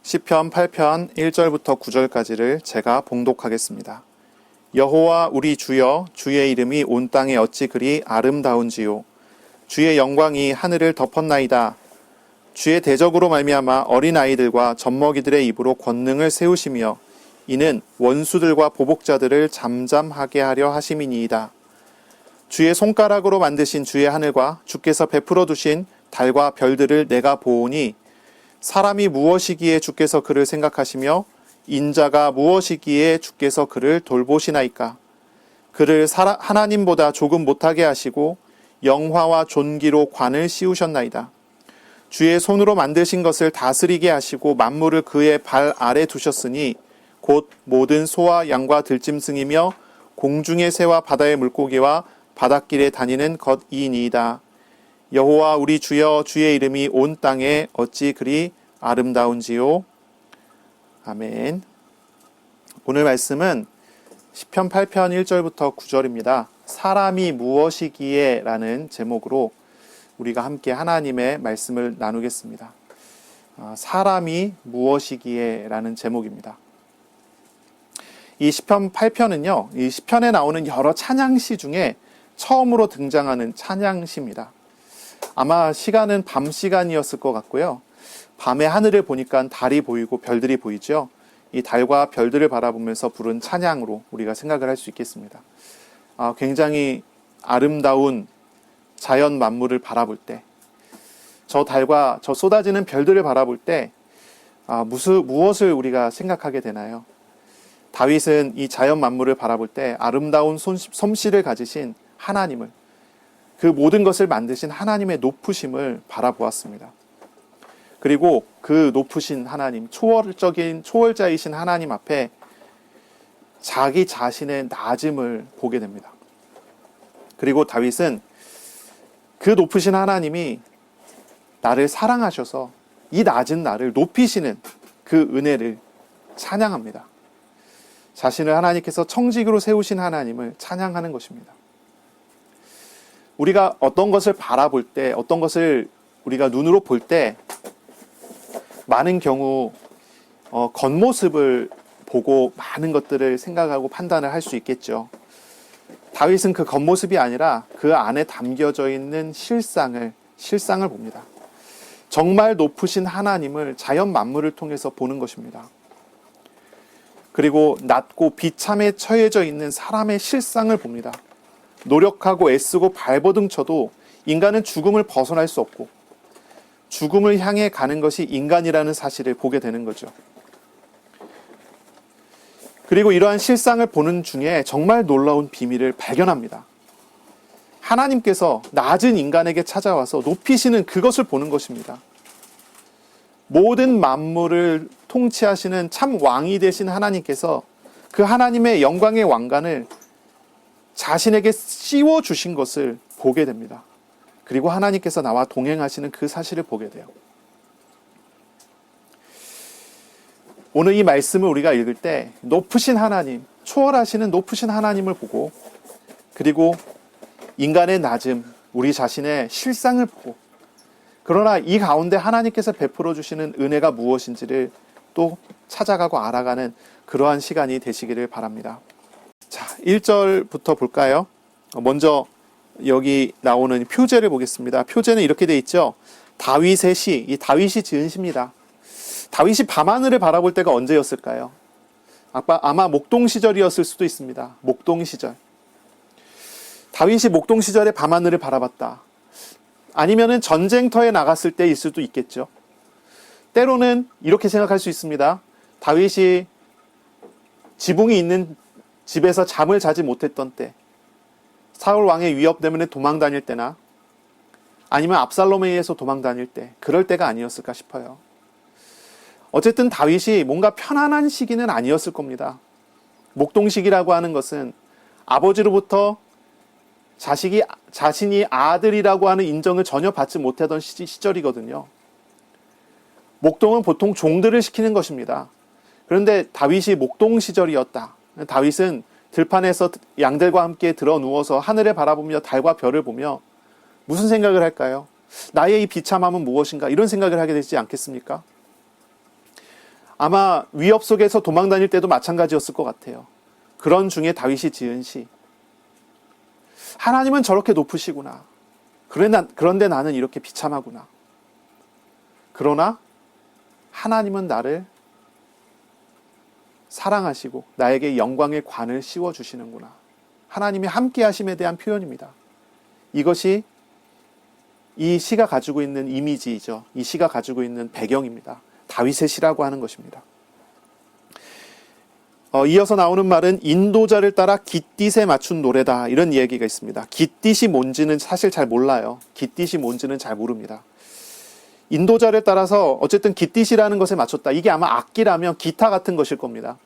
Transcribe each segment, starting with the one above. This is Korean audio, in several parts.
시편 8편 1절부터 9절까지를 제가 봉독하겠습니다. 여호와 우리 주여, 주의 이름이 온 땅에 어찌 그리 아름다운지요. 주의 영광이 하늘을 덮었나이다. 주의 대적으로 말미암아 어린아이들과 젖먹이들의 입으로 권능을 세우시며 이는 원수들과 보복자들을 잠잠하게 하려 하심이니이다. 주의 손가락으로 만드신 주의 하늘과 주께서 베풀어 두신 달과 별들을 내가 보오니 사람이 무엇이기에 주께서 그를 생각하시며 인자가 무엇이기에 주께서 그를 돌보시나이까. 그를 하나님보다 조금 못하게 하시고 영화와 존귀로 관을 씌우셨나이다. 주의 손으로 만드신 것을 다스리게 하시고 만물을 그의 발 아래 두셨으니 곧 모든 소와 양과 들짐승이며 공중의 새와 바다의 물고기와 바닷길에 다니는 것이니이다. 여호와 우리 주여, 주의 이름이 온 땅에 어찌 그리 아름다운지요. 아멘. 오늘 말씀은 시편 8편 1절부터 9절입니다. 사람이 무엇이기에 라는 제목으로 우리가 함께 하나님의 말씀을 나누겠습니다. 사람이 무엇이기에 라는 제목입니다. 이 시편 8편은요, 이 시편에 나오는 여러 찬양시 중에 처음으로 등장하는 찬양시입니다. 아마 시간은 밤 시간이었을 것 같고요. 밤에 하늘을 보니까 달이 보이고 별들이 보이죠. 이 달과 별들을 바라보면서 부른 찬양으로 우리가 생각을 할 수 있겠습니다. 굉장히 아름다운 자연 만물을 바라볼 때, 저 달과 저 쏟아지는 별들을 바라볼 때 무엇을 우리가 생각하게 되나요? 다윗은 이 자연 만물을 바라볼 때 아름다운 솜씨를 가지신 하나님을, 그 모든 것을 만드신 하나님의 높으심을 바라보았습니다. 그리고 그 높으신 하나님, 초월자이신 하나님 앞에 자기 자신의 낮음을 보게 됩니다. 그리고 다윗은 그 높으신 하나님이 나를 사랑하셔서 이 낮은 나를 높이시는 그 은혜를 찬양합니다. 자신을 하나님께서 청지기로 세우신 하나님을 찬양하는 것입니다. 우리가 어떤 것을 바라볼 때, 어떤 것을 우리가 눈으로 볼 때 많은 경우 겉모습을 보고 많은 것들을 생각하고 판단을 할 수 있겠죠. 다윗은 그 겉모습이 아니라 그 안에 담겨져 있는 실상을 봅니다. 정말 높으신 하나님을 자연 만물을 통해서 보는 것입니다. 그리고 낮고 비참에 처해져 있는 사람의 실상을 봅니다. 노력하고 애쓰고 발버둥 쳐도 인간은 죽음을 벗어날 수 없고 죽음을 향해 가는 것이 인간이라는 사실을 보게 되는 거죠. 그리고 이러한 실상을 보는 중에 정말 놀라운 비밀을 발견합니다. 하나님께서 낮은 인간에게 찾아와서 높이시는 그것을 보는 것입니다. 모든 만물을 통치하시는 참 왕이 되신 하나님께서 그 하나님의 영광의 왕관을 자신에게 씌워주신 것을 보게 됩니다. 그리고 하나님께서 나와 동행하시는 그 사실을 보게 돼요. 오늘 이 말씀을 우리가 읽을 때 높으신 하나님, 초월하시는 높으신 하나님을 보고, 그리고 인간의 낮음, 우리 자신의 실상을 보고, 그러나 이 가운데 하나님께서 베풀어 주시는 은혜가 무엇인지를 또 찾아가고 알아가는 그러한 시간이 되시기를 바랍니다. 자, 1절부터 볼까요? 먼저 여기 나오는 표제를 보겠습니다. 표제는 이렇게 돼 있죠. 다윗의 시, 이 다윗이 지은 시입니다. 다윗이 밤하늘을 바라볼 때가 언제였을까요? 아마 목동 시절이었을 수도 있습니다. 목동 시절. 다윗이 목동 시절에 밤하늘을 바라봤다. 아니면은 전쟁터에 나갔을 때일 수도 있겠죠. 때로는 이렇게 생각할 수 있습니다. 다윗이 지붕이 있는 집에서 잠을 자지 못했던 때, 사울 왕의 위협 때문에 도망 다닐 때나 아니면 압살롬에 의해서 도망 다닐 때, 그럴 때가 아니었을까 싶어요. 어쨌든 다윗이 뭔가 편안한 시기는 아니었을 겁니다. 목동시기라고 하는 것은 아버지로부터 자신이 아들이라고 하는 인정을 전혀 받지 못하던 시절이거든요. 목동은 보통 종들을 시키는 것입니다. 그런데 다윗이 목동 시절이었다. 다윗은 들판에서 양들과 함께 들어 누워서 하늘을 바라보며 달과 별을 보며 무슨 생각을 할까요? 나의 이 비참함은 무엇인가? 이런 생각을 하게 되지 않겠습니까? 아마 위협 속에서 도망 다닐 때도 마찬가지였을 것 같아요. 그런 중에 다윗이 지은 시. 하나님은 저렇게 높으시구나. 그런데 나는 이렇게 비참하구나. 그러나 하나님은 나를 사랑하시고 나에게 영광의 관을 씌워주시는구나. 하나님이 함께 하심에 대한 표현입니다. 이것이 이 시가 가지고 있는 이미지이죠. 이 시가 가지고 있는 배경입니다. 다윗의 시라고 하는 것입니다. 이어서 나오는 말은 인도자를 따라 깃딧에 맞춘 노래다, 이런 이야기가 있습니다. 깃딧이 뭔지는 사실 잘 몰라요. 깃딧이 뭔지는 잘 모릅니다. 인도자를 따라서 어쨌든 깃딧이라는 것에 맞췄다. 이게 아마 악기라면 기타 같은 것일 겁니다.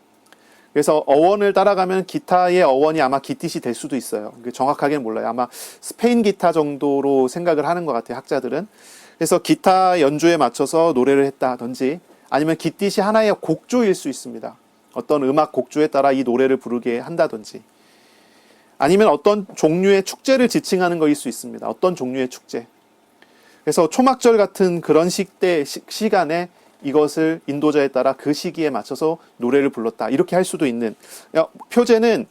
그래서 어원을 따라가면 기타의 어원이 아마 깃딧이 될 수도 있어요. 정확하게는 몰라요. 아마 스페인 기타 정도로 생각을 하는 것 같아요, 학자들은. 그래서 기타 연주에 맞춰서 노래를 했다든지, 아니면 깃딧이 하나의 곡조일 수 있습니다. 어떤 음악 곡조에 따라 이 노래를 부르게 한다든지, 아니면 어떤 종류의 축제를 지칭하는 것일 수 있습니다. 어떤 종류의 축제. 그래서 초막절 같은 그런 시간에 이것을 인도자에 따라 그 시기에 맞춰서 노래를 불렀다, 이렇게 할 수도 있는, 표제는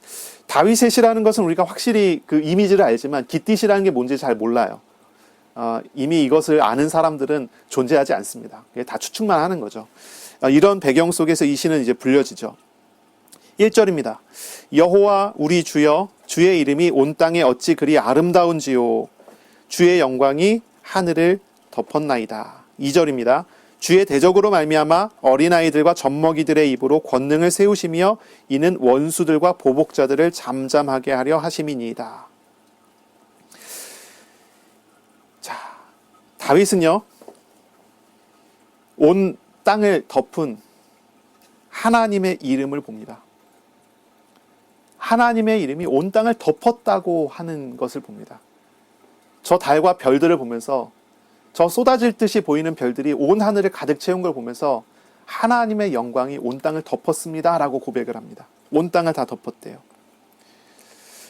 다윗의 시라는 것은 우리가 확실히 그 이미지를 알지만 깃딧이라는 게 뭔지 잘 몰라요. 이미 이것을 아는 사람들은 존재하지 않습니다. 다 추측만 하는 거죠. 이런 배경 속에서 이 시는 이제 불려지죠. 1절입니다. 여호와 우리 주여, 주의 이름이 온 땅에 어찌 그리 아름다운지요. 주의 영광이 하늘을 덮었나이다. 2절입니다. 주의 대적으로 말미암아 어린아이들과 젖먹이들의 입으로 권능을 세우시며 이는 원수들과 보복자들을 잠잠하게 하려 하심이니이다. 자, 다윗은요, 온 땅을 덮은 하나님의 이름을 봅니다. 하나님의 이름이 온 땅을 덮었다고 하는 것을 봅니다. 저 달과 별들을 보면서, 저 쏟아질 듯이 보이는 별들이 온 하늘을 가득 채운 걸 보면서 하나님의 영광이 온 땅을 덮었습니다 라고 고백을 합니다. 온 땅을 다 덮었대요.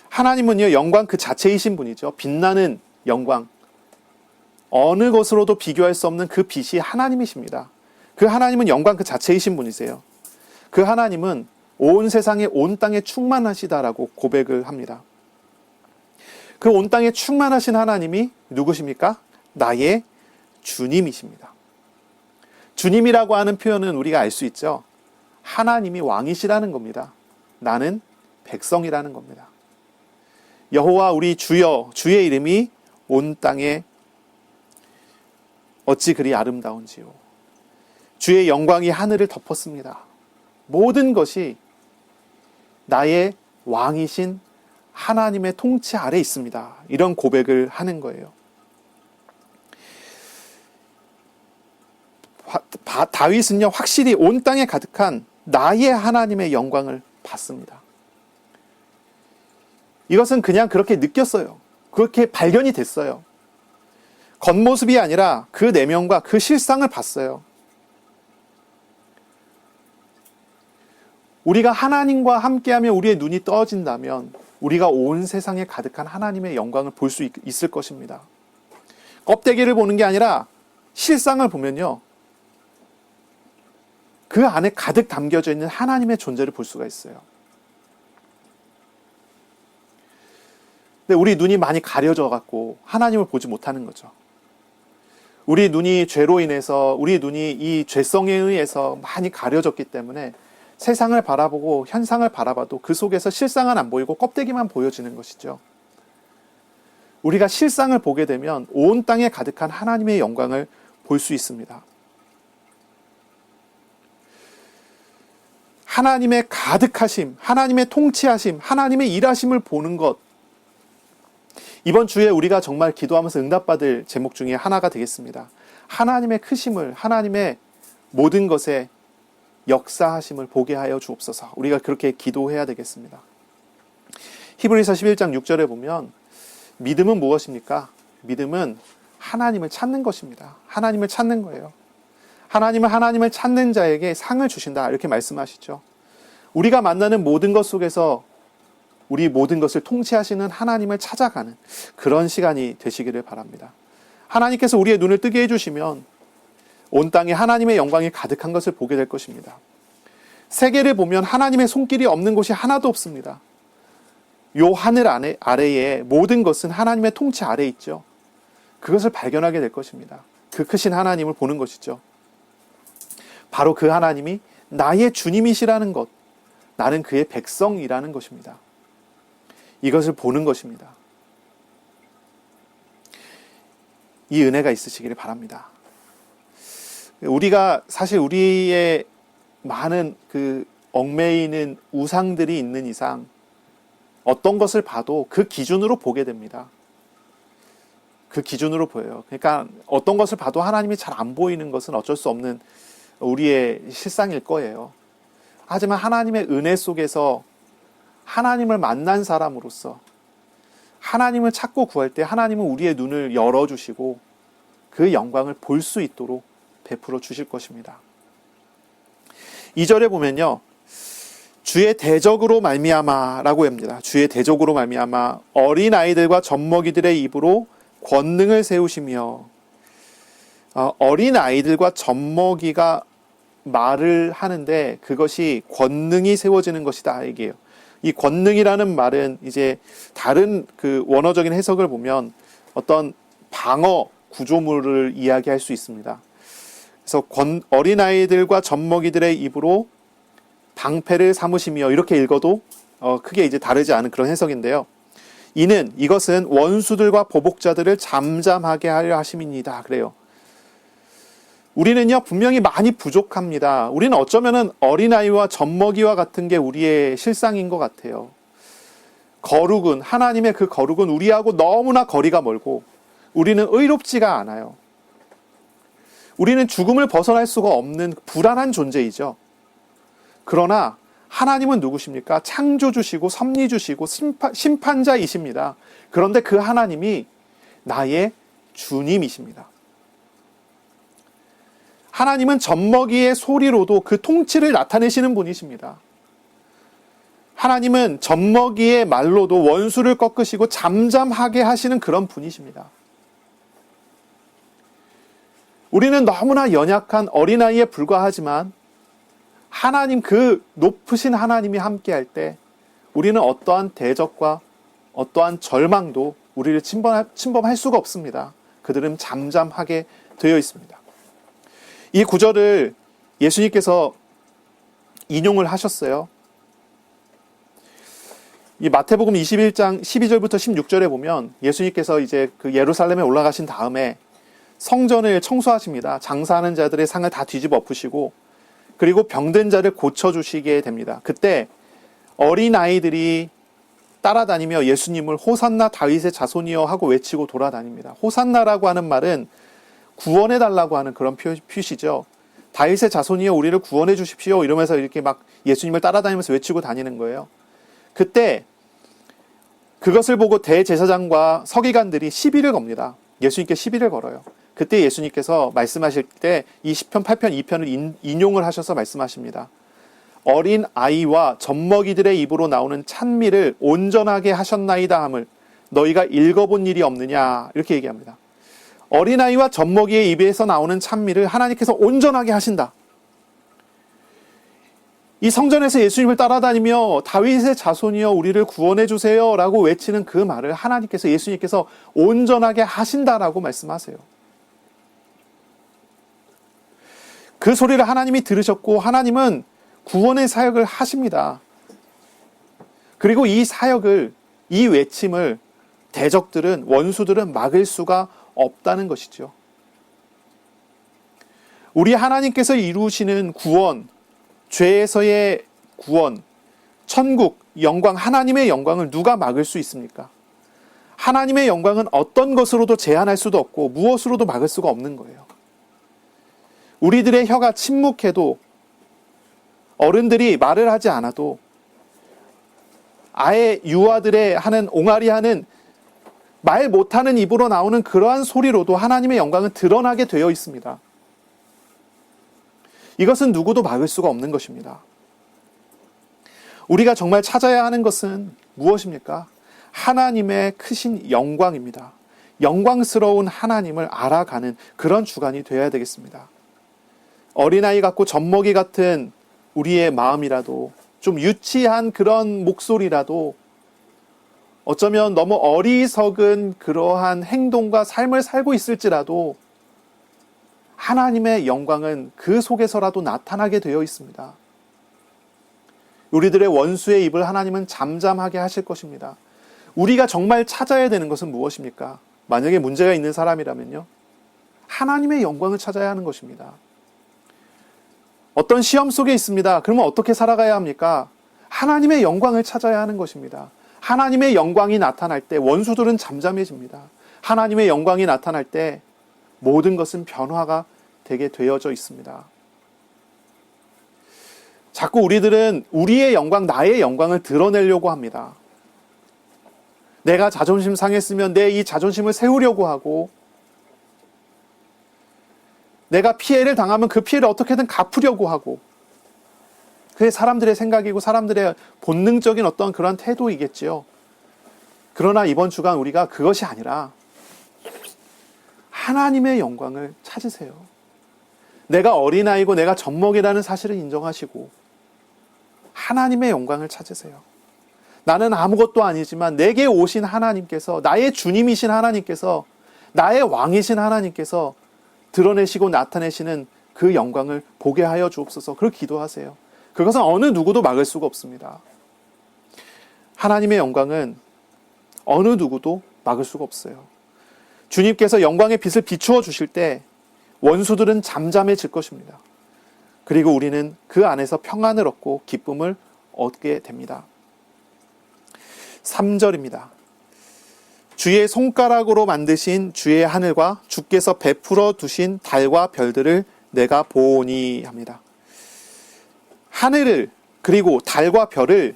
하나님은요, 영광 그 자체이신 분이죠. 빛나는 영광, 어느 것으로도 비교할 수 없는 그 빛이 하나님이십니다. 그 하나님은 영광 그 자체이신 분이세요. 그 하나님은 온 세상에 온 땅에 충만하시다라고 고백을 합니다. 그 온 땅에 충만하신 하나님이 누구십니까? 나의 주님이십니다. 주님이라고 하는 표현은 우리가 알 수 있죠. 하나님이 왕이시라는 겁니다. 나는 백성이라는 겁니다. 여호와 우리 주여, 주의 이름이 온 땅에 어찌 그리 아름다운지요. 주의 영광이 하늘을 덮었습니다. 모든 것이 나의 왕이신 하나님의 통치 아래 있습니다. 이런 고백을 하는 거예요. 다윗은요, 확실히 온 땅에 가득한 나의 하나님의 영광을 봤습니다. 이것은 그냥 그렇게 느꼈어요. 그렇게 발견이 됐어요. 겉모습이 아니라 그 내면과 그 실상을 봤어요. 우리가 하나님과 함께하며 우리의 눈이 떠진다면 우리가 온 세상에 가득한 하나님의 영광을 볼 수 있을 것입니다. 껍데기를 보는 게 아니라 실상을 보면요, 그 안에 가득 담겨져 있는 하나님의 존재를 볼 수가 있어요. 근데 우리 눈이 많이 가려져 갖고 하나님을 보지 못하는 거죠. 우리 눈이 죄로 인해서, 우리 눈이 이 죄성에 의해서 많이 가려졌기 때문에 세상을 바라보고 현상을 바라봐도 그 속에서 실상은 안 보이고 껍데기만 보여지는 것이죠. 우리가 실상을 보게 되면 온 땅에 가득한 하나님의 영광을 볼 수 있습니다. 하나님의 가득하심, 하나님의 통치하심, 하나님의 일하심을 보는 것, 이번 주에 우리가 정말 기도하면서 응답받을 제목 중에 하나가 되겠습니다. 하나님의 크심을, 하나님의 모든 것에 역사하심을 보게 하여 주옵소서. 우리가 그렇게 기도해야 되겠습니다. 히브리서 11장 6절에 보면 믿음은 무엇입니까? 믿음은 하나님을 찾는 것입니다. 하나님을 찾는 거예요. 하나님은 하나님을 찾는 자에게 상을 주신다, 이렇게 말씀하시죠. 우리가 만나는 모든 것 속에서 우리 모든 것을 통치하시는 하나님을 찾아가는 그런 시간이 되시기를 바랍니다. 하나님께서 우리의 눈을 뜨게 해주시면 온 땅에 하나님의 영광이 가득한 것을 보게 될 것입니다. 세계를 보면 하나님의 손길이 없는 곳이 하나도 없습니다. 요 하늘 아래에 모든 것은 하나님의 통치 아래에 있죠. 그것을 발견하게 될 것입니다. 그 크신 하나님을 보는 것이죠. 바로 그 하나님이 나의 주님이시라는 것, 나는 그의 백성이라는 것입니다. 이것을 보는 것입니다. 이 은혜가 있으시기를 바랍니다. 우리가 사실 우리의 많은 그 얽매이는 우상들이 있는 이상 어떤 것을 봐도 그 기준으로 보게 됩니다. 그 기준으로 보여요. 그러니까 어떤 것을 봐도 하나님이 잘 안 보이는 것은 어쩔 수 없는 우리의 실상일 거예요. 하지만 하나님의 은혜 속에서 하나님을 만난 사람으로서 하나님을 찾고 구할 때 하나님은 우리의 눈을 열어주시고 그 영광을 볼 수 있도록 베풀어 주실 것입니다. 2절에 보면요, 주의 대적으로 말미암아라고 합니다. 주의 대적으로 말미암아 어린 아이들과 젖먹이들의 입으로 권능을 세우시며, 어린 아이들과 젖먹이가 말을 하는데 그것이 권능이 세워지는 것이다 얘기해요. 이 권능이라는 말은 이제 다른 그 원어적인 해석을 보면 어떤 방어 구조물을 이야기할 수 있습니다. 그래서 어린아이들과 젖먹이들의 입으로 방패를 삼으시며, 이렇게 읽어도 크게 이제 다르지 않은 그런 해석인데요. 이것은 원수들과 보복자들을 잠잠하게 하려 하심이니이다 그래요. 우리는요, 분명히 많이 부족합니다. 우리는 어쩌면은 어린아이와 젖먹이와 같은 게 우리의 실상인 것 같아요. 거룩은, 하나님의 그 거룩은 우리하고 너무나 거리가 멀고 우리는 의롭지가 않아요. 우리는 죽음을 벗어날 수가 없는 불안한 존재이죠. 그러나 하나님은 누구십니까? 창조주시고 섭리주시고 심판자이십니다. 그런데 그 하나님이 나의 주님이십니다. 하나님은 젖먹이의 소리로도 그 통치를 나타내시는 분이십니다. 하나님은 젖먹이의 말로도 원수를 꺾으시고 잠잠하게 하시는 그런 분이십니다. 우리는 너무나 연약한 어린아이에 불과하지만 하나님, 그 높으신 하나님이 함께할 때 우리는 어떠한 대적과 어떠한 절망도 우리를 침범할 수가 없습니다. 그들은 잠잠하게 되어 있습니다. 이 구절을 예수님께서 인용을 하셨어요. 이 마태복음 21장 12절부터 16절에 보면 예수님께서 이제 그 예루살렘에 올라가신 다음에 성전을 청소하십니다. 장사하는 자들의 상을 다 뒤집어 엎으시고, 그리고 병든 자를 고쳐주시게 됩니다. 그때 어린아이들이 따라다니며 예수님을 호산나 다윗의 자손이여 하고 외치고 돌아다닙니다. 호산나라고 하는 말은 구원해달라고 하는 그런 표시죠. 다윗의 자손이여 우리를 구원해 주십시오 이러면서 이렇게 막 예수님을 따라다니면서 외치고 다니는 거예요. 그때 그것을 보고 대제사장과 서기관들이 시비를 겁니다. 예수님께 시비를 걸어요. 그때 예수님께서 말씀하실 때 이 시편 8편 2편을 인용을 하셔서 말씀하십니다. 어린 아이와 젖먹이들의 입으로 나오는 찬미를 온전하게 하셨나이다 함을 너희가 읽어본 일이 없느냐, 이렇게 얘기합니다. 어린아이와 젖먹이의 입에서 나오는 찬미를 하나님께서 온전하게 하신다. 이 성전에서 예수님을 따라다니며 다윗의 자손이여 우리를 구원해 주세요 라고 외치는 그 말을 하나님께서, 예수님께서 온전하게 하신다라고 말씀하세요. 그 소리를 하나님이 들으셨고 하나님은 구원의 사역을 하십니다. 그리고 이 사역을, 이 외침을 대적들은, 원수들은 막을 수가 없다는 것이죠. 우리 하나님께서 이루시는 구원, 죄에서의 구원, 천국, 영광, 하나님의 영광을 누가 막을 수 있습니까? 하나님의 영광은 어떤 것으로도 제한할 수도 없고 무엇으로도 막을 수가 없는 거예요. 우리들의 혀가 침묵해도, 어른들이 말을 하지 않아도, 아예 유아들의 하는 옹알이하는 말 못하는 입으로 나오는 그러한 소리로도 하나님의 영광은 드러나게 되어 있습니다. 이것은 누구도 막을 수가 없는 것입니다. 우리가 정말 찾아야 하는 것은 무엇입니까? 하나님의 크신 영광입니다. 영광스러운 하나님을 알아가는 그런 주간이 되어야 되겠습니다. 어린아이 같고 젖먹이 같은 우리의 마음이라도, 좀 유치한 그런 목소리라도, 어쩌면 너무 어리석은 그러한 행동과 삶을 살고 있을지라도 하나님의 영광은 그 속에서라도 나타나게 되어 있습니다. 우리들의 원수의 입을 하나님은 잠잠하게 하실 것입니다. 우리가 정말 찾아야 되는 것은 무엇입니까? 만약에 문제가 있는 사람이라면요, 하나님의 영광을 찾아야 하는 것입니다. 어떤 시험 속에 있습니다. 그러면 어떻게 살아가야 합니까? 하나님의 영광을 찾아야 하는 것입니다. 하나님의 영광이 나타날 때 원수들은 잠잠해집니다. 하나님의 영광이 나타날 때 모든 것은 변화가 되게 되어져 있습니다. 자꾸 우리들은 우리의 영광, 나의 영광을 드러내려고 합니다. 내가 자존심 상했으면 내 이 자존심을 세우려고 하고, 내가 피해를 당하면 그 피해를 어떻게든 갚으려고 하고, 그게 사람들의 생각이고 사람들의 본능적인 어떤 그런 태도이겠지요. 그러나 이번 주간 우리가 그것이 아니라 하나님의 영광을 찾으세요. 내가 어린아이고 내가 젖먹이라는 사실을 인정하시고 하나님의 영광을 찾으세요. 나는 아무것도 아니지만 내게 오신 하나님께서, 나의 주님이신 하나님께서, 나의 왕이신 하나님께서 드러내시고 나타내시는 그 영광을 보게 하여 주옵소서. 그걸 기도하세요. 그것은 어느 누구도 막을 수가 없습니다. 하나님의 영광은 어느 누구도 막을 수가 없어요. 주님께서 영광의 빛을 비추어 주실 때 원수들은 잠잠해질 것입니다. 그리고 우리는 그 안에서 평안을 얻고 기쁨을 얻게 됩니다. 3절입니다. 주의 손가락으로 만드신 주의 하늘과 주께서 베풀어 두신 달과 별들을 내가 보오니 합니다. 하늘을, 그리고 달과 별을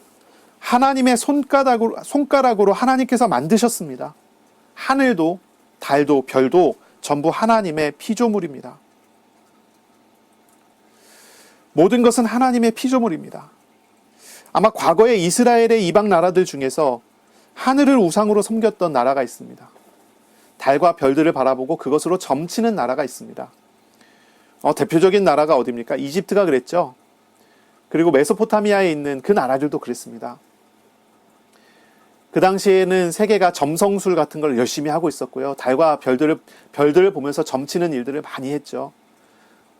하나님의 손가락으로 하나님께서 만드셨습니다. 하늘도 달도 별도 전부 하나님의 피조물입니다. 모든 것은 하나님의 피조물입니다. 아마 과거에 이스라엘의 이방 나라들 중에서 하늘을 우상으로 섬겼던 나라가 있습니다. 달과 별들을 바라보고 그것으로 점치는 나라가 있습니다. 대표적인 나라가 어디입니까? 이집트가 그랬죠. 그리고 메소포타미아에 있는 그 나라들도 그랬습니다. 그 당시에는 세계가 점성술 같은 걸 열심히 하고 있었고요. 달과 별들을 보면서 점치는 일들을 많이 했죠.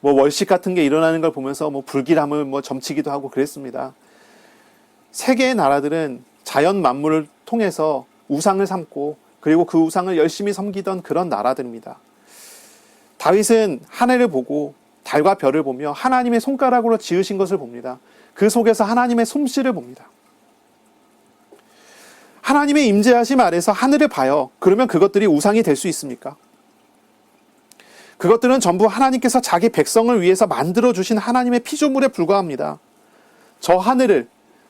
월식 같은 게 일어나는 걸 보면서 불길함을 점치기도 하고 그랬습니다. 세계의 나라들은 자연 만물을 통해서 우상을 삼고, 그리고 그 우상을 열심히 섬기던 그런 나라들입니다. 다윗은 하늘을 보고 달과 별을 보며 하나님의 손가락으로 지으신 것을 봅니다. 그 속에서 하나님의 솜씨를 봅니다. 하나님의 임재하심 아래서 하늘을 봐요. 그러면 그것들이 우상이 될 수 있습니까? 그것들은 전부 하나님께서 자기 백성을 위해서 만들어주신 하나님의 피조물에 불과합니다. 저 하늘을,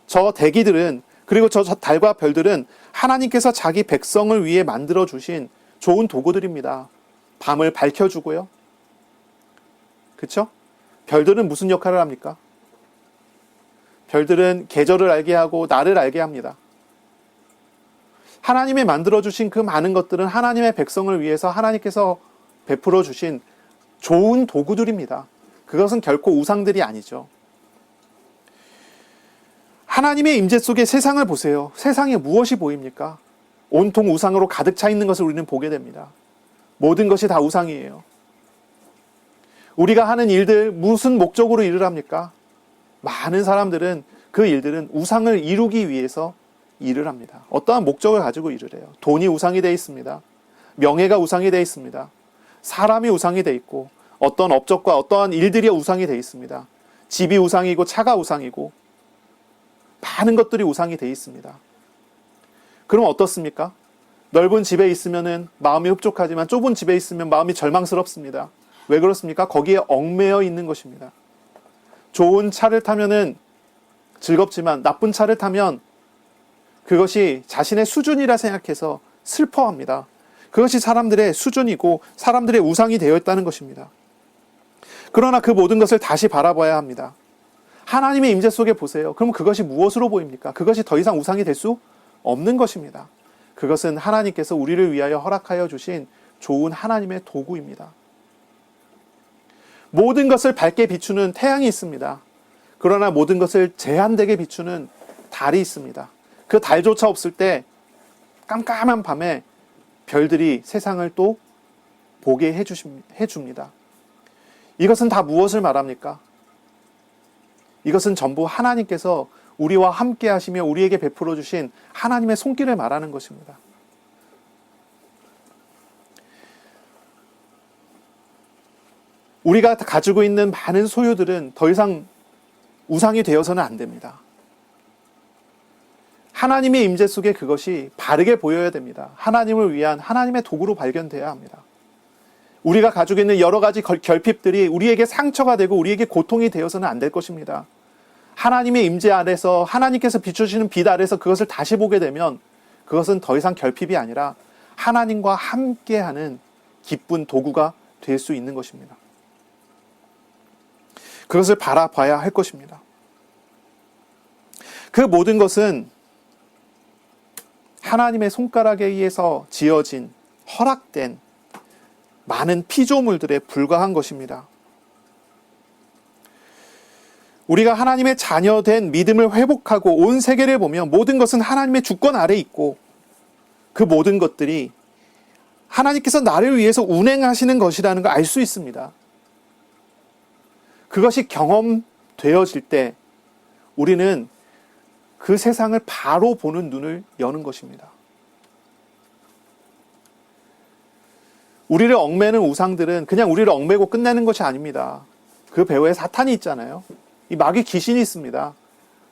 저 대기들은, 그리고 저 달과 별들은 하나님께서 자기 백성을 위해 만들어주신 좋은 도구들입니다. 밤을 밝혀주고요. 그렇죠? 별들은 무슨 역할을 합니까? 별들은 계절을 알게 하고 날을 알게 합니다. 하나님이 만들어주신 그 많은 것들은 하나님의 백성을 위해서 하나님께서 베풀어 주신 좋은 도구들입니다. 그것은 결코 우상들이 아니죠. 하나님의 임재 속에 세상을 보세요. 세상에 무엇이 보입니까? 온통 우상으로 가득 차 있는 것을 우리는 보게 됩니다. 모든 것이 다 우상이에요. 우리가 하는 일들, 무슨 목적으로 일을 합니까? 많은 사람들은 그 일들은 우상을 이루기 위해서 일을 합니다. 어떠한 목적을 가지고 일을 해요. 돈이 우상이 되어 있습니다. 명예가 우상이 되어 있습니다. 사람이 우상이 되어 있고, 어떤 업적과 어떠한 일들이 우상이 되어 있습니다. 집이 우상이고 차가 우상이고 많은 것들이 우상이 되어 있습니다. 그럼 어떻습니까? 넓은 집에 있으면 마음이 흡족하지만 좁은 집에 있으면 마음이 절망스럽습니다. 왜 그렇습니까? 거기에 얽매여 있는 것입니다. 좋은 차를 타면은 즐겁지만 나쁜 차를 타면 그것이 자신의 수준이라 생각해서 슬퍼합니다. 그것이 사람들의 수준이고 사람들의 우상이 되어 있다는 것입니다. 그러나 그 모든 것을 다시 바라봐야 합니다. 하나님의 임재 속에 보세요. 그럼 그것이 무엇으로 보입니까? 그것이 더 이상 우상이 될 수 없는 것입니다. 그것은 하나님께서 우리를 위하여 허락하여 주신 좋은 하나님의 도구입니다. 모든 것을 밝게 비추는 태양이 있습니다. 그러나 모든 것을 제한되게 비추는 달이 있습니다. 그 달조차 없을 때 깜깜한 밤에 별들이 세상을 또 보게 해줍니다. 이것은 다 무엇을 말합니까? 이것은 전부 하나님께서 우리와 함께 하시며 우리에게 베풀어 주신 하나님의 손길을 말하는 것입니다. 우리가 가지고 있는 많은 소유들은 더 이상 우상이 되어서는 안 됩니다. 하나님의 임재 속에 그것이 바르게 보여야 됩니다. 하나님을 위한 하나님의 도구로 발견되어야 합니다. 우리가 가지고 있는 여러 가지 결핍들이 우리에게 상처가 되고 우리에게 고통이 되어서는 안 될 것입니다. 하나님의 임재 아래서 하나님께서 비춰주시는 빛 아래서 그것을 다시 보게 되면 그것은 더 이상 결핍이 아니라 하나님과 함께하는 기쁜 도구가 될 수 있는 것입니다. 그것을 바라봐야 할 것입니다. 그 모든 것은 하나님의 손가락에 의해서 지어진, 허락된 많은 피조물들에 불과한 것입니다. 우리가 하나님의 자녀된 믿음을 회복하고 온 세계를 보면 모든 것은 하나님의 주권 아래에 있고 그 모든 것들이 하나님께서 나를 위해서 운행하시는 것이라는 걸 알 수 있습니다. 그것이 경험되어질 때 우리는 그 세상을 바로 보는 눈을 여는 것입니다. 우리를 얽매는 우상들은 그냥 우리를 얽매고 끝내는 것이 아닙니다. 그 배후에 사탄이 있잖아요. 이 마귀 귀신이 있습니다.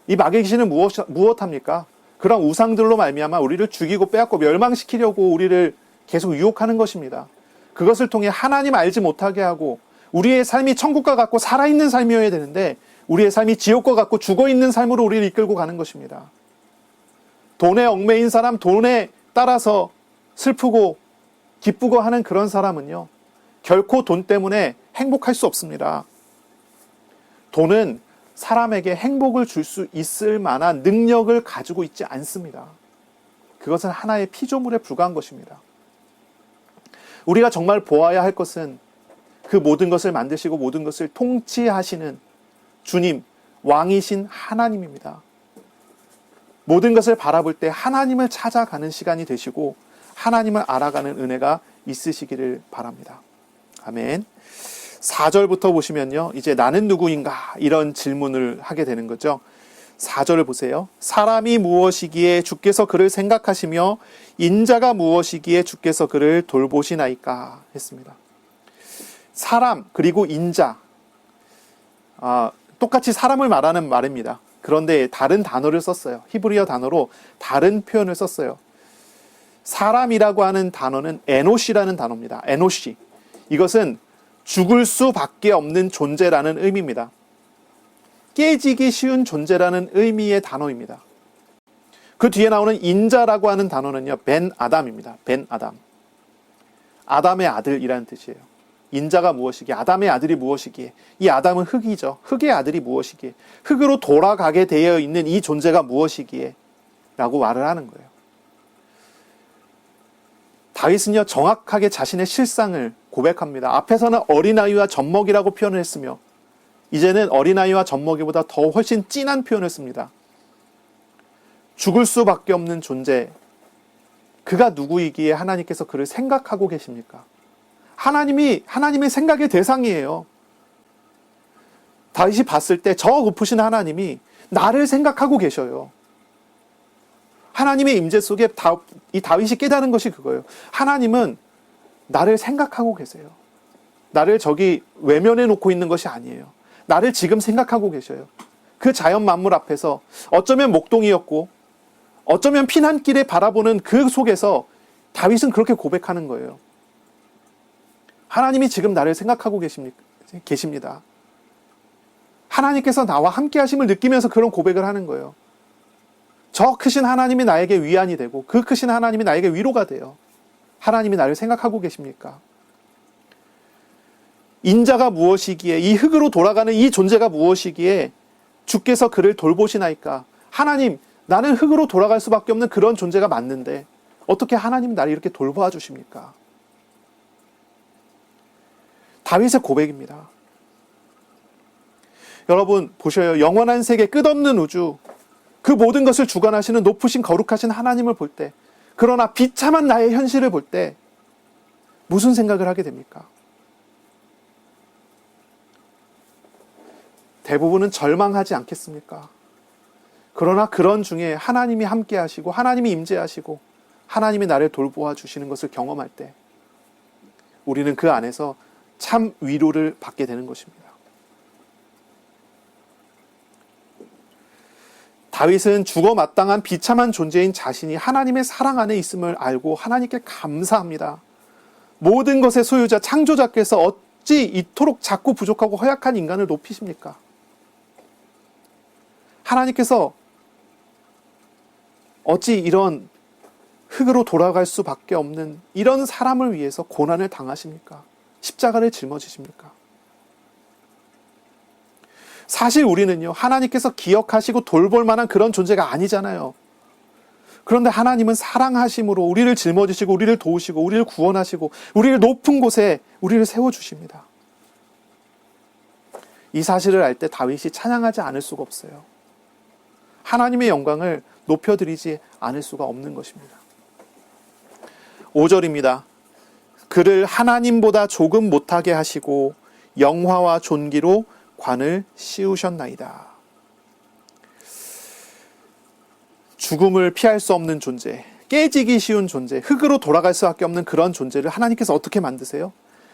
이 마귀 귀신은 무엇합니까? 그런 우상들로 말미암아 우리를 죽이고 빼앗고 멸망시키려고 우리를 계속 유혹하는 것입니다. 그것을 통해 하나님 알지 못하게 하고 우리의 삶이 천국과 같고 살아있는 삶이어야 되는데 우리의 삶이 지옥과 같고 죽어있는 삶으로 우리를 이끌고 가는 것입니다. 돈에 얽매인 사람, 돈에 따라서 슬프고 기쁘고 하는 그런 사람은요, 결코 돈 때문에 행복할 수 없습니다. 돈은 사람에게 행복을 줄 수 있을 만한 능력을 가지고 있지 않습니다. 그것은 하나의 피조물에 불과한 것입니다. 우리가 정말 보아야 할 것은 그 모든 것을 만드시고 모든 것을 통치하시는 주님, 왕이신 하나님입니다. 모든 것을 바라볼 때 하나님을 찾아가는 시간이 되시고 하나님을 알아가는 은혜가 있으시기를 바랍니다. 아멘. 4절부터 보시면요, 이제 나는 누구인가 이런 질문을 하게 되는 거죠. 4절을 보세요. 사람이 무엇이기에 주께서 그를 생각하시며 인자가 무엇이기에 주께서 그를 돌보시나이까 했습니다. 사람 그리고 인자, 똑같이 사람을 말하는 말입니다. 그런데 다른 단어를 썼어요. 히브리어 단어로 다른 표현을 썼어요. 사람이라고 하는 단어는 에노시라는 단어입니다. 에노시. 이것은 죽을 수밖에 없는 존재라는 의미입니다. 깨지기 쉬운 존재라는 의미의 단어입니다. 그 뒤에 나오는 인자라고 하는 단어는요, 벤 아담입니다. 벤 아담. 아담의 아들이라는 뜻이에요. 인자가 무엇이기에, 아담의 아들이 무엇이기에, 이 아담은 흙이죠. 흙의 아들이 무엇이기에, 흙으로 돌아가게 되어 있는 이 존재가 무엇이기에 라고 말을 하는 거예요. 다윗은요, 정확하게 자신의 실상을 고백합니다. 앞에서는 어린아이와 젖먹이라고 표현을 했으며 이제는 어린아이와 젖먹이보다 더 훨씬 진한 표현을 씁니다. 죽을 수밖에 없는 존재, 그가 누구이기에 하나님께서 그를 생각하고 계십니까? 하나님의 생각의 대상이에요. 다윗이 봤을 때 저 높으신 하나님이 나를 생각하고 계셔요. 하나님의 임재 속에 이 다윗이 깨달은 것이 그거예요. 하나님은 나를 생각하고 계세요. 나를 저기 외면해 놓고 있는 것이 아니에요. 나를 지금 생각하고 계셔요. 그 자연 만물 앞에서 어쩌면 목동이었고 어쩌면 피난길에 바라보는 그 속에서 다윗은 그렇게 고백하는 거예요. 하나님이 지금 나를 생각하고 계십니다. 하나님께서 나와 함께 하심을 느끼면서 그런 고백을 하는 거예요. 저 크신 하나님이 나에게 위안이 되고 그 크신 하나님이 나에게 위로가 돼요. 하나님이 나를 생각하고 계십니까? 인자가 무엇이기에, 이 흙으로 돌아가는 이 존재가 무엇이기에 주께서 그를 돌보시나이까? 하나님, 나는 흙으로 돌아갈 수밖에 없는 그런 존재가 맞는데 어떻게 하나님 나를 이렇게 돌보아 주십니까? 다윗의 고백입니다. 여러분 보셔요. 영원한 세계, 끝없는 우주, 그 모든 것을 주관하시는 높으신 거룩하신 하나님을 볼 때, 그러나 비참한 나의 현실을 볼 때 무슨 생각을 하게 됩니까? 대부분은 절망하지 않겠습니까? 그러나 그런 중에 하나님이 함께 하시고 하나님이 임재하시고 하나님이 나를 돌보아 주시는 것을 경험할 때 우리는 그 안에서 참 위로를 받게 되는 것입니다. 다윗은 죽어 마땅한 비참한 존재인 자신이 하나님의 사랑 안에 있음을 알고 하나님께 감사합니다. 모든 것의 소유자 창조자께서 어찌 이토록 작고 부족하고 허약한 인간을 높이십니까? 하나님께서 어찌 이런 흙으로 돌아갈 수밖에 없는 이런 사람을 위해서 고난을 당하십니까? 십자가를 짊어지십니까? 사실 우리는요, 하나님께서 기억하시고 돌볼 만한 그런 존재가 아니잖아요. 그런데 하나님은 사랑하심으로 우리를 짊어지시고 우리를 도우시고 우리를 구원하시고 우리를 높은 곳에 우리를 세워주십니다. 이 사실을 알 때 다윗이 찬양하지 않을 수가 없어요. 하나님의 영광을 높여드리지 않을 수가 없는 것입니다. 5절입니다. 그를 하나님보다 조금 못하게 하시고 영화와 존귀로 관을 씌우셨나이다. 죽음을 피할 수 없는 존재, 깨지기 쉬운 존재, 흙으로 돌아갈 수밖에 없는 그런 존재를 하나님께서 어떻게 만드세요?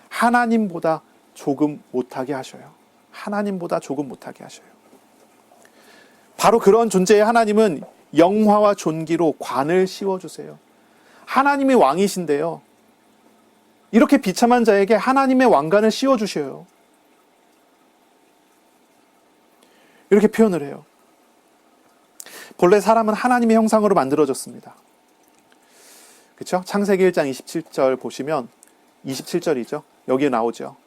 하나님보다 조금 못하게 하셔요. 하나님보다 조금 못하게 하셔요. 바로 그런 존재의 하나님은 영화와 존귀로 관을 씌워주세요. 하나님이 왕이신데요, 이렇게 비참한 자에게 하나님의 왕관을 씌워주셔요. 이렇게 표현을 해요. 본래 사람은 하나님의 형상으로 만들어졌습니다. 그렇죠? 창세기 1장 27절 보시면 27절이죠. 여기에 나오죠.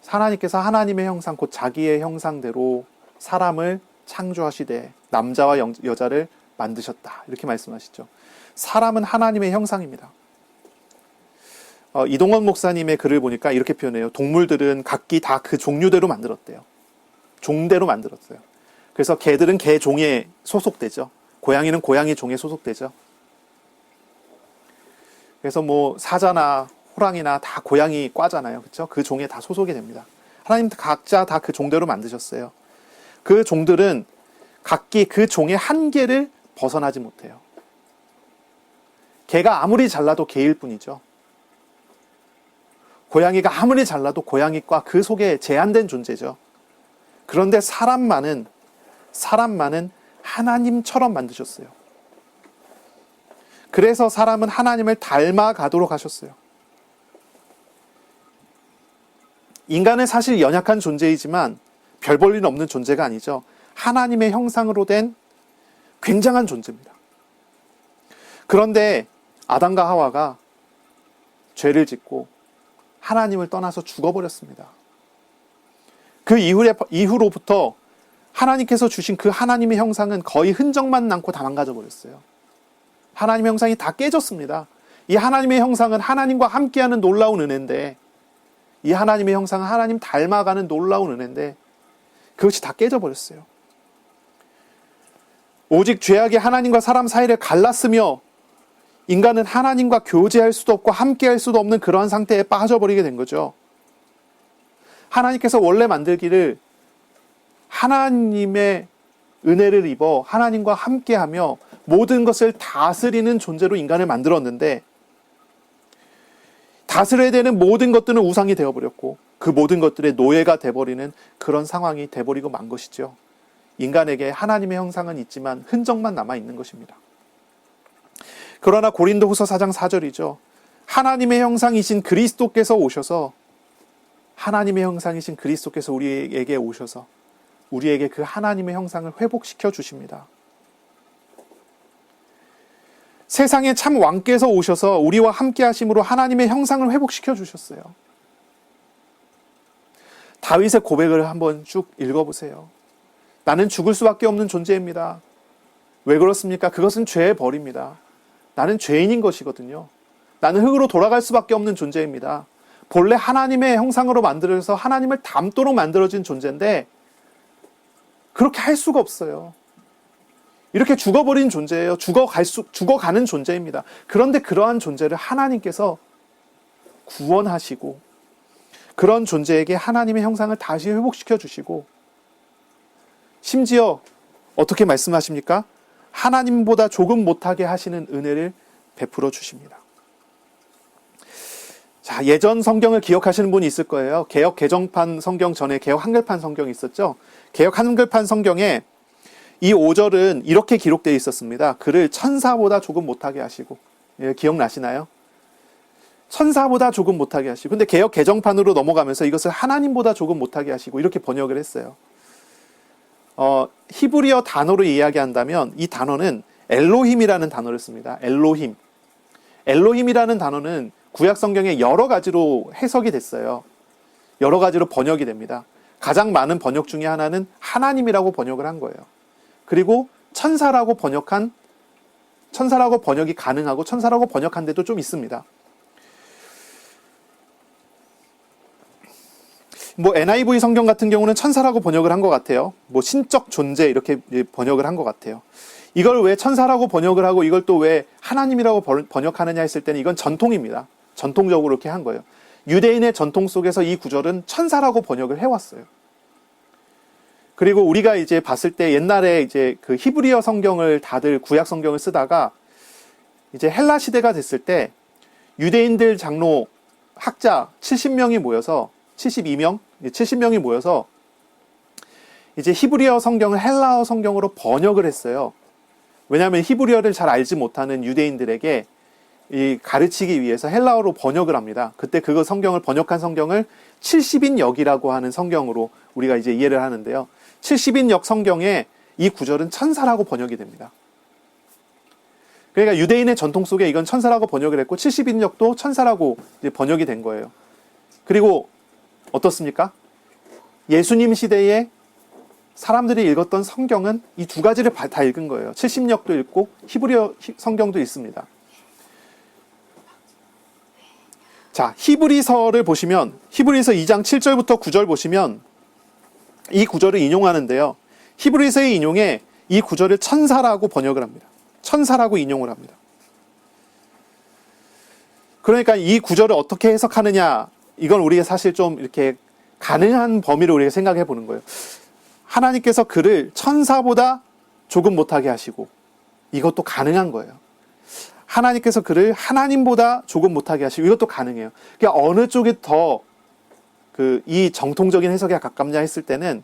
하나님께서 하나님의 형상, 곧 자기의 형상대로 사람을 창조하시되 남자와 여자를 만드셨다. 이렇게 말씀하시죠. 사람은 하나님의 형상입니다. 이동원 목사님의 글을 보니까 이렇게 표현해요. 동물들은 각기 다 그 종류대로 만들었대요. 종대로 만들었어요. 그래서 개들은 개 종에 소속되죠. 고양이는 고양이 종에 소속되죠. 그래서 뭐 사자나 호랑이나 다 고양이 과잖아요. 그렇죠? 그 종에 다 소속이 됩니다. 하나님 각자 다 그 종대로 만드셨어요. 그 종들은 각기 그 종의 한계를 벗어나지 못해요. 개가 아무리 잘나도 개일 뿐이죠. 고양이가 아무리 잘나도 고양이과 그 속에 제한된 존재죠. 그런데 사람만은 하나님처럼 만드셨어요. 그래서 사람은 하나님을 닮아가도록 하셨어요. 인간은 사실 연약한 존재이지만 별 볼 일 없는 존재가 아니죠. 하나님의 형상으로 된 굉장한 존재입니다. 그런데 아담과 하와가 죄를 짓고 하나님을 떠나서 죽어버렸습니다. 그 이후로부터 하나님께서 주신 그 하나님의 형상은 거의 흔적만 남고 다 망가져 버렸어요. 하나님의 형상이 다 깨졌습니다. 이 하나님의 형상은 하나님과 함께하는 놀라운 은혜인데, 이 하나님의 형상은 하나님 닮아가는 놀라운 은혜인데 그것이 다 깨져버렸어요. 오직 죄악이 하나님과 사람 사이를 갈랐으며 인간은 하나님과 교제할 수도 없고 함께할 수도 없는 그러한 상태에 빠져버리게 된 거죠. 하나님께서 원래 만들기를 하나님의 은혜를 입어 하나님과 함께하며 모든 것을 다스리는 존재로 인간을 만들었는데, 다스려야 되는 모든 것들은 우상이 되어버렸고 그 모든 것들의 노예가 돼버리는 그런 상황이 돼버리고 만 것이죠. 인간에게 하나님의 형상은 있지만 흔적만 남아있는 것입니다. 그러나 고린도후서 4장 4절이죠. 하나님의 형상이신 그리스도께서 오셔서, 하나님의 형상이신 그리스도께서 우리에게 오셔서 우리에게 그 하나님의 형상을 회복시켜 주십니다. 세상에 참 왕께서 오셔서 우리와 함께 하심으로 하나님의 형상을 회복시켜 주셨어요. 다윗의 고백을 한번 쭉 읽어보세요. 나는 죽을 수밖에 없는 존재입니다. 왜 그렇습니까? 그것은 죄의 벌입니다. 나는 죄인인 것이거든요. 나는 흙으로 돌아갈 수밖에 없는 존재입니다. 본래 하나님의 형상으로 만들어서 하나님을 닮도록 만들어진 존재인데 그렇게 할 수가 없어요. 이렇게 죽어버린 존재예요. 죽어가는 존재입니다. 그런데 그러한 존재를 하나님께서 구원하시고 그런 존재에게 하나님의 형상을 다시 회복시켜 주시고 심지어 어떻게 말씀하십니까? 하나님보다 조금 못하게 하시는 은혜를 베풀어 주십니다. 자, 예전 성경을 기억하시는 분이 있을 거예요. 개역 개정판 성경 전에 개역 한글판 성경이 있었죠. 개역 한글판 성경에 이 5절은 이렇게 기록되어 있었습니다. 그를 천사보다 조금 못하게 하시고. 예, 기억나시나요? 천사보다 조금 못하게 하시고. 근데 개역 개정판으로 넘어가면서 이것을 하나님보다 조금 못하게 하시고 이렇게 번역을 했어요. 히브리어 단어로 이야기한다면 이 단어는 엘로힘이라는 단어를 씁니다. 엘로힘. 엘로힘이라는 단어는 구약 성경에 여러 가지로 해석이 됐어요. 여러 가지로 번역이 됩니다. 가장 많은 번역 중에 하나는 하나님이라고 번역을 한 거예요. 그리고 천사라고 번역이 가능하고 천사라고 번역한 데도 좀 있습니다. NIV 성경 같은 경우는 천사라고 번역을 한 것 같아요. 신적 존재 이렇게 번역을 한 것 같아요. 이걸 왜 천사라고 번역을 하고 이걸 또 왜 하나님이라고 번역하느냐 했을 때는 이건 전통입니다. 전통적으로 이렇게 한 거예요. 유대인의 전통 속에서 이 구절은 천사라고 번역을 해왔어요. 그리고 우리가 이제 봤을 때 옛날에 이제 그 히브리어 성경을 다들 구약 성경을 쓰다가 이제 헬라 시대가 됐을 때 유대인들 장로 학자 70명이 모여서 70명이 모여서 이제 히브리어 성경을 헬라어 성경으로 번역을 했어요. 왜냐하면 히브리어를 잘 알지 못하는 유대인들에게 가르치기 위해서 헬라어로 번역을 합니다. 그때 그거 성경을 번역한 성경을 70인역이라고 하는 성경으로 우리가 이제 이해를 하는데요. 70인역 성경에 이 구절은 천사라고 번역이 됩니다. 그러니까 유대인의 전통 속에 이건 천사라고 번역을 했고 70인역도 천사라고 이제 번역이 된 거예요. 그리고 어떻습니까? 예수님 시대에 사람들이 읽었던 성경은 이 두 가지를 다 읽은 거예요. 70역도 읽고 히브리어 성경도 있습니다. 자, 히브리서를 보시면 히브리서 2장 7절부터 9절 보시면 이 구절을 인용하는데요. 히브리서의 인용에 이 구절을 천사라고 번역을 합니다. 천사라고 인용을 합니다. 그러니까 이 구절을 어떻게 해석하느냐, 이건 우리가 사실 좀 이렇게 가능한 범위로 우리가 생각해 보는 거예요. 하나님께서 그를 천사보다 조금 못하게 하시고, 이것도 가능한 거예요. 하나님께서 그를 하나님보다 조금 못하게 하시고, 이것도 가능해요. 그러니까 어느 쪽이 더 이 정통적인 해석에 가깝냐 했을 때는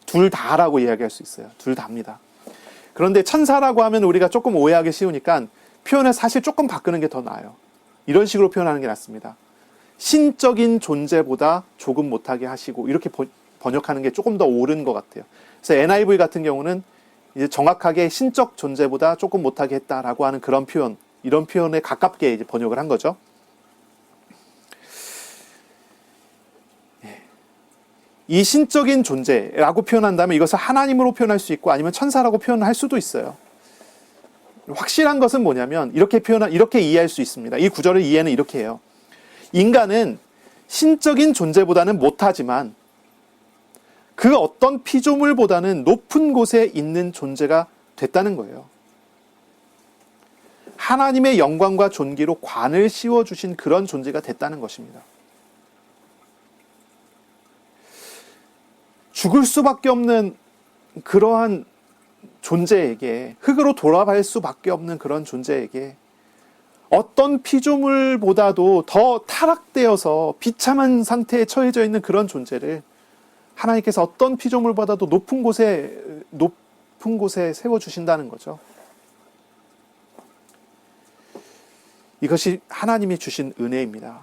둘 다라고 이야기할 수 있어요. 둘 다입니다. 그런데 천사라고 하면 우리가 조금 오해하기 쉬우니까 표현을 사실 조금 바꾸는 게 더 나아요. 이런 식으로 표현하는 게 낫습니다. 신적인 존재보다 조금 못하게 하시고, 이렇게 번역하는 게 조금 더 옳은 것 같아요. 그래서 NIV 같은 경우는 이제 정확하게 신적 존재보다 조금 못하게 했다라고 하는 그런 표현, 이런 표현에 가깝게 이제 번역을 한 거죠. 이 신적인 존재라고 표현한다면 이것을 하나님으로 표현할 수 있고 아니면 천사라고 표현할 수도 있어요. 확실한 것은 뭐냐면 이렇게 이해할 수 있습니다. 이 구절의 이해는 이렇게 해요. 인간은 신적인 존재보다는 못하지만 그 어떤 피조물보다는 높은 곳에 있는 존재가 됐다는 거예요. 하나님의 영광과 존귀로 관을 씌워주신 그런 존재가 됐다는 것입니다. 죽을 수밖에 없는 그러한 존재에게, 흙으로 돌아갈 수밖에 없는 그런 존재에게 어떤 피조물보다도 더 타락되어서 비참한 상태에 처해져 있는 그런 존재를 하나님께서 어떤 피조물보다도 높은 곳에 세워주신다는 거죠. 이것이 하나님이 주신 은혜입니다.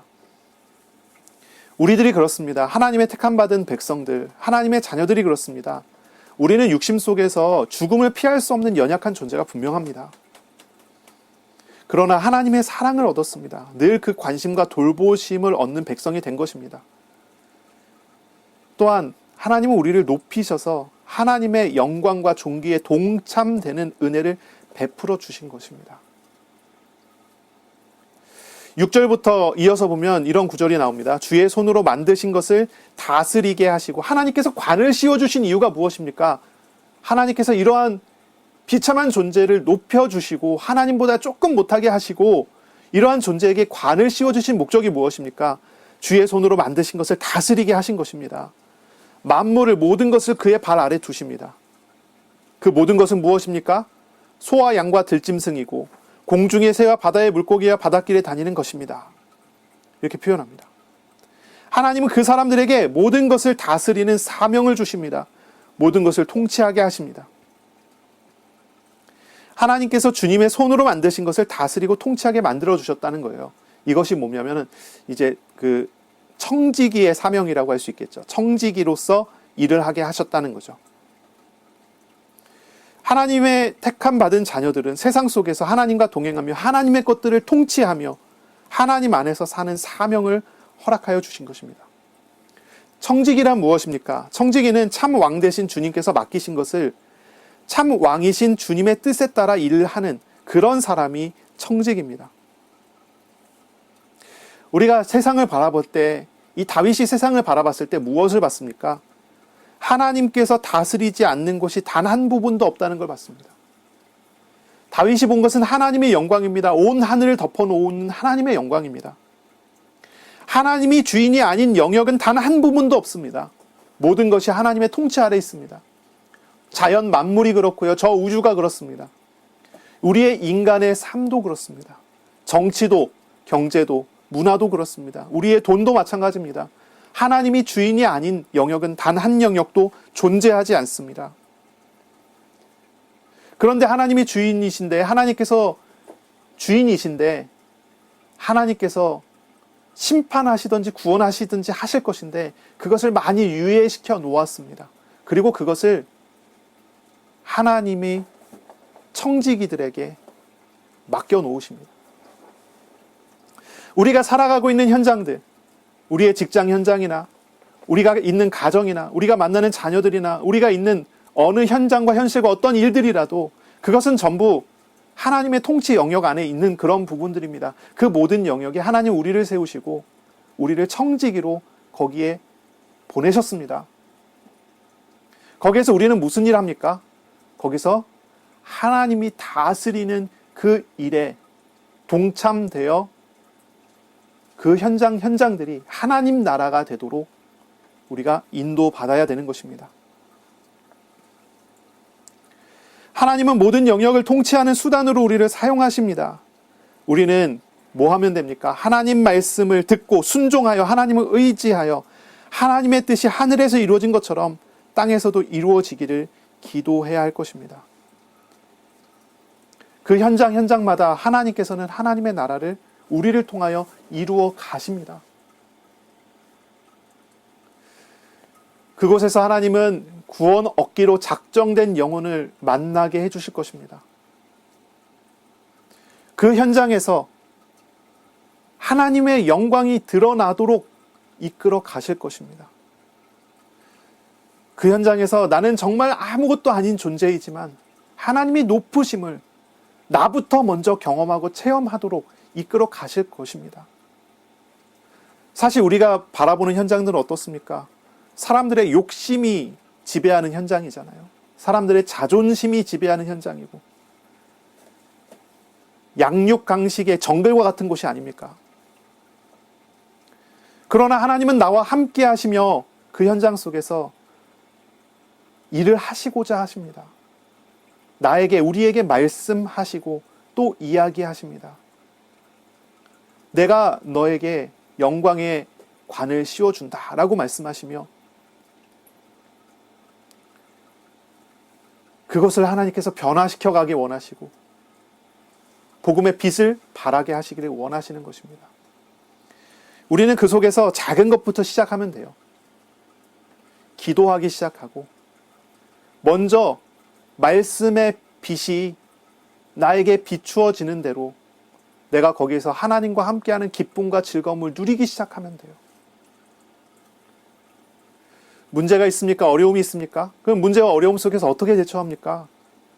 우리들이 그렇습니다. 하나님의 택함받은 백성들, 하나님의 자녀들이 그렇습니다. 우리는 육심 속에서 죽음을 피할 수 없는 연약한 존재가 분명합니다. 그러나 하나님의 사랑을 얻었습니다. 늘 그 관심과 돌보심을 얻는 백성이 된 것입니다. 또한 하나님은 우리를 높이셔서 하나님의 영광과 존귀에 동참되는 은혜를 베풀어 주신 것입니다. 6절부터 이어서 보면 이런 구절이 나옵니다. 주의 손으로 만드신 것을 다스리게 하시고, 하나님께서 관을 씌워주신 이유가 무엇입니까? 하나님께서 이러한 비참한 존재를 높여주시고 하나님보다 조금 못하게 하시고 이러한 존재에게 관을 씌워주신 목적이 무엇입니까? 주의 손으로 만드신 것을 다스리게 하신 것입니다. 만물을 모든 것을 그의 발 아래 두십니다. 그 모든 것은 무엇입니까? 소와 양과 들짐승이고 공중의 새와 바다의 물고기와 바닷길에 다니는 것입니다. 이렇게 표현합니다. 하나님은 그 사람들에게 모든 것을 다스리는 사명을 주십니다. 모든 것을 통치하게 하십니다. 하나님께서 주님의 손으로 만드신 것을 다스리고 통치하게 만들어 주셨다는 거예요. 이것이 뭐냐면은 이제 그 청지기의 사명이라고 할 수 있겠죠. 청지기로서 일을 하게 하셨다는 거죠. 하나님의 택함 받은 자녀들은 세상 속에서 하나님과 동행하며 하나님의 것들을 통치하며 하나님 안에서 사는 사명을 허락하여 주신 것입니다. 청지기란 무엇입니까? 청지기는 참 왕 되신 주님께서 맡기신 것을 참 왕이신 주님의 뜻에 따라 일을 하는 그런 사람이 청지기입니다. 우리가 세상을 바라볼 때, 이 다윗이 세상을 바라봤을 때 무엇을 봤습니까? 하나님께서 다스리지 않는 곳이 단 한 부분도 없다는 걸 봤습니다. 다윗이 본 것은 하나님의 영광입니다. 온 하늘을 덮어놓은 하나님의 영광입니다. 하나님이 주인이 아닌 영역은 단 한 부분도 없습니다. 모든 것이 하나님의 통치 아래 있습니다. 자연 만물이 그렇고요. 저 우주가 그렇습니다. 우리의 인간의 삶도 그렇습니다. 정치도, 경제도, 문화도 그렇습니다. 우리의 돈도 마찬가지입니다. 하나님이 주인이 아닌 영역은 단 한 영역도 존재하지 않습니다. 그런데 하나님이 주인이신데, 하나님께서 주인이신데, 하나님께서 심판하시든지 구원하시든지 하실 것인데, 그것을 많이 유예시켜 놓았습니다. 그리고 그것을 하나님이 청지기들에게 맡겨 놓으십니다. 우리가 살아가고 있는 현장들, 우리의 직장 현장이나 우리가 있는 가정이나 우리가 만나는 자녀들이나 우리가 있는 어느 현장과 현실과 어떤 일들이라도 그것은 전부 하나님의 통치 영역 안에 있는 그런 부분들입니다. 그 모든 영역에 하나님 우리를 세우시고 우리를 청지기로 거기에 보내셨습니다. 거기에서 우리는 무슨 일 합니까? 거기서 하나님이 다스리는 그 일에 동참되어 그 현장들이 하나님 나라가 되도록 우리가 인도받아야 되는 것입니다. 하나님은 모든 영역을 통치하는 수단으로 우리를 사용하십니다. 우리는 뭐 하면 됩니까? 하나님 말씀을 듣고 순종하여 하나님을 의지하여 하나님의 뜻이 하늘에서 이루어진 것처럼 땅에서도 이루어지기를 기도해야 할 것입니다. 그 현장마다 하나님께서는 하나님의 나라를 우리를 통하여 이루어 가십니다. 그곳에서 하나님은 구원 얻기로 작정된 영혼을 만나게 해주실 것입니다. 그 현장에서 하나님의 영광이 드러나도록 이끌어 가실 것입니다. 그 현장에서 나는 정말 아무것도 아닌 존재이지만 하나님이 높으심을 나부터 먼저 경험하고 체험하도록 이끌어 가실 것입니다. 사실 우리가 바라보는 현장들은 어떻습니까? 사람들의 욕심이 지배하는 현장이잖아요. 사람들의 자존심이 지배하는 현장이고 양육강식의 정글과 같은 곳이 아닙니까? 그러나 하나님은 나와 함께 하시며 그 현장 속에서 일을 하시고자 하십니다. 우리에게 말씀하시고 또 이야기하십니다. 내가 너에게 영광의 관을 씌워준다 라고 말씀하시며 그것을 하나님께서 변화시켜 가기 원하시고 복음의 빛을 발하게 하시기를 원하시는 것입니다. 우리는 그 속에서 작은 것부터 시작하면 돼요. 기도하기 시작하고 먼저 말씀의 빛이 나에게 비추어지는 대로 내가 거기에서 하나님과 함께하는 기쁨과 즐거움을 누리기 시작하면 돼요. 문제가 있습니까? 어려움이 있습니까? 그럼 문제와 어려움 속에서 어떻게 대처합니까?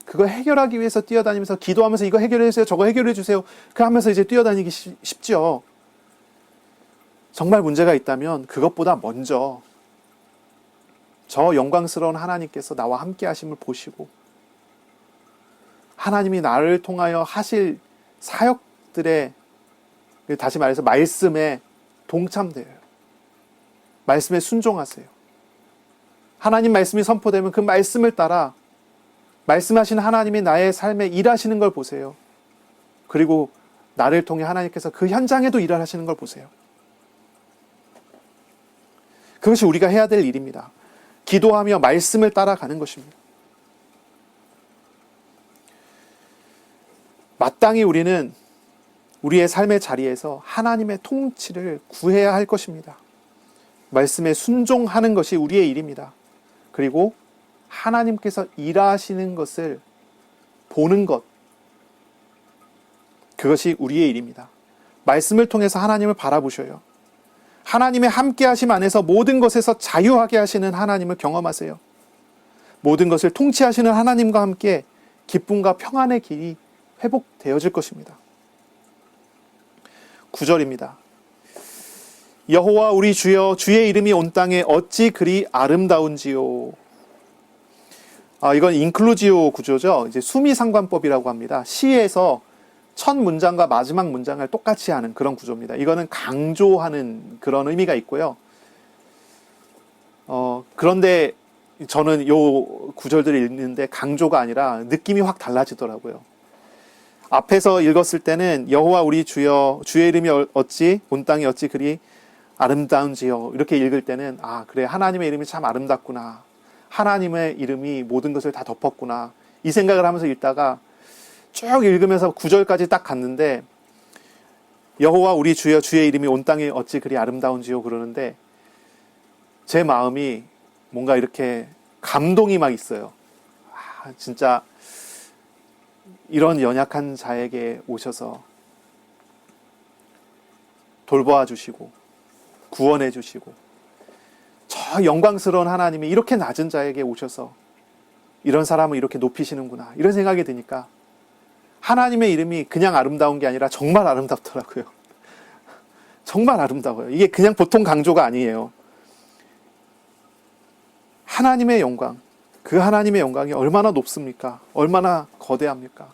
그거 해결하기 위해서 뛰어다니면서 기도하면서 이거 해결해 주세요. 저거 해결해 주세요. 그 하면서 이제 뛰어다니기 쉽죠. 정말 문제가 있다면 그것보다 먼저 저 영광스러운 하나님께서 나와 함께 하심을 보시고 하나님이 나를 통하여 하실 사역들의, 다시 말해서 말씀에 동참되어요. 말씀에 순종하세요. 하나님 말씀이 선포되면 그 말씀을 따라 말씀하신 하나님이 나의 삶에 일하시는 걸 보세요. 그리고 나를 통해 하나님께서 그 현장에도 일하시는 걸 보세요. 그것이 우리가 해야 될 일입니다. 기도하며 말씀을 따라가는 것입니다. 마땅히 우리는 우리의 삶의 자리에서 하나님의 통치를 구해야 할 것입니다. 말씀에 순종하는 것이 우리의 일입니다. 그리고 하나님께서 일하시는 것을 보는 것, 그것이 우리의 일입니다. 말씀을 통해서 하나님을 바라보셔요. 하나님의 함께하심 안에서 모든 것에서 자유하게 하시는 하나님을 경험하세요. 모든 것을 통치하시는 하나님과 함께 기쁨과 평안의 길이 회복되어질 것입니다. 9절입니다. 여호와 우리 주여, 주의 이름이 온 땅에 어찌 그리 아름다운지요. 이건 인클루지오 구조죠. 이제 수미상관법이라고 합니다. 시에서 첫 문장과 마지막 문장을 똑같이 하는 그런 구조입니다. 이거는 강조하는 그런 의미가 있고요. 그런데 저는 요 구절들을 읽는데 강조가 아니라 느낌이 확 달라지더라고요. 앞에서 읽었을 때는 여호와 우리 주여, 주의 이름이 어찌 온 땅에 어찌 그리 아름다운지요. 이렇게 읽을 때는 그래, 하나님의 이름이 참 아름답구나. 하나님의 이름이 모든 것을 다 덮었구나. 이 생각을 하면서 읽다가 쭉 읽으면서 9절까지 딱 갔는데 여호와 우리 주여, 주의 이름이 온 땅에 어찌 그리 아름다운지요 그러는데 제 마음이 뭔가 이렇게 감동이 막 있어요. 진짜 이런 연약한 자에게 오셔서 돌보아 주시고 구원해 주시고 저 영광스러운 하나님이 이렇게 낮은 자에게 오셔서 이런 사람을 이렇게 높이시는구나, 이런 생각이 드니까 하나님의 이름이 그냥 아름다운 게 아니라 정말 아름답더라고요. 정말 아름다워요. 이게 그냥 보통 강조가 아니에요. 하나님의 영광, 그 하나님의 영광이 얼마나 높습니까? 얼마나 거대합니까?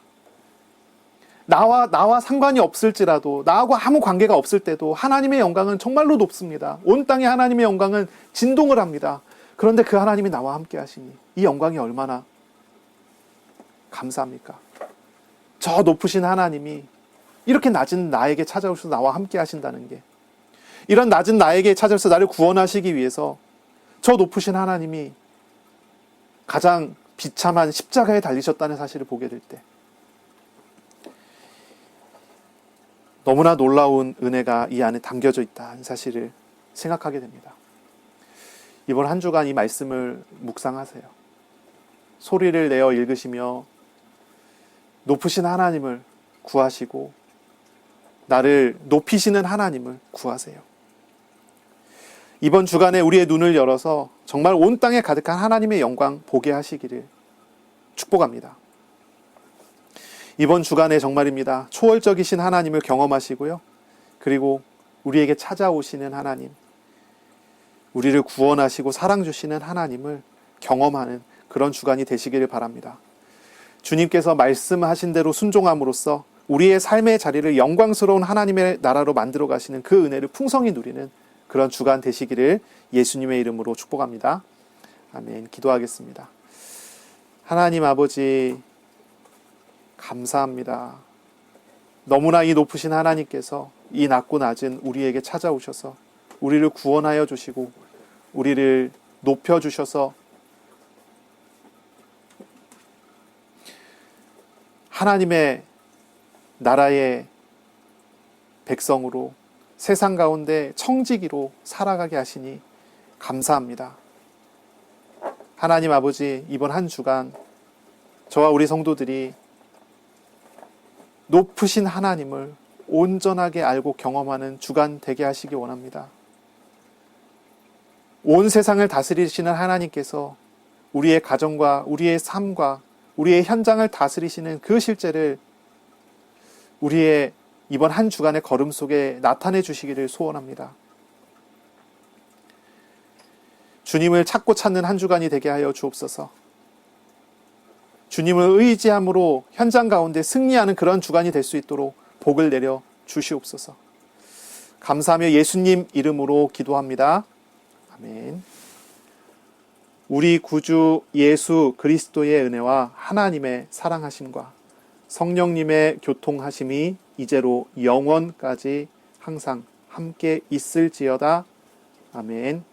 나와 상관이 없을지라도, 나하고 아무 관계가 없을 때도 하나님의 영광은 정말로 높습니다. 온 땅에 하나님의 영광은 진동을 합니다. 그런데 그 하나님이 나와 함께 하시니 이 영광이 얼마나 감사합니까? 저 높으신 하나님이 이렇게 낮은 나에게 찾아오셔서 나와 함께 하신다는 게, 이런 낮은 나에게 찾아오셔서 나를 구원하시기 위해서 저 높으신 하나님이 가장 비참한 십자가에 달리셨다는 사실을 보게 될 때 너무나 놀라운 은혜가 이 안에 담겨져 있다는 사실을 생각하게 됩니다. 이번 한 주간 이 말씀을 묵상하세요. 소리를 내어 읽으시며 높으신 하나님을 구하시고 나를 높이시는 하나님을 구하세요. 이번 주간에 우리의 눈을 열어서 정말 온 땅에 가득한 하나님의 영광 보게 하시기를 축복합니다. 이번 주간에 정말입니다. 초월적이신 하나님을 경험하시고요. 그리고 우리에게 찾아오시는 하나님, 우리를 구원하시고 사랑 주시는 하나님을 경험하는 그런 주간이 되시기를 바랍니다. 주님께서 말씀하신 대로 순종함으로써 우리의 삶의 자리를 영광스러운 하나님의 나라로 만들어 가시는 그 은혜를 풍성히 누리는 그런 주간 되시기를 예수님의 이름으로 축복합니다. 아멘. 기도하겠습니다. 하나님 아버지, 감사합니다. 너무나 이 높으신 하나님께서 이 낮고 낮은 우리에게 찾아오셔서 우리를 구원하여 주시고 우리를 높여주셔서 하나님의 나라의 백성으로 세상 가운데 청지기로 살아가게 하시니 감사합니다. 하나님 아버지, 이번 한 주간 저와 우리 성도들이 높으신 하나님을 온전하게 알고 경험하는 주간 되게 하시기 원합니다. 온 세상을 다스리시는 하나님께서 우리의 가정과 우리의 삶과 우리의 현장을 다스리시는 그 실제를 우리의 이번 한 주간의 걸음 속에 나타내 주시기를 소원합니다. 주님을 찾고 찾는 한 주간이 되게 하여 주옵소서. 주님을 의지함으로 현장 가운데 승리하는 그런 주간이 될 수 있도록 복을 내려 주시옵소서. 감사하며 예수님 이름으로 기도합니다. 아멘. 우리 구주 예수 그리스도의 은혜와 하나님의 사랑하심과 성령님의 교통하심이 이제로 영원까지 항상 함께 있을지어다. 아멘.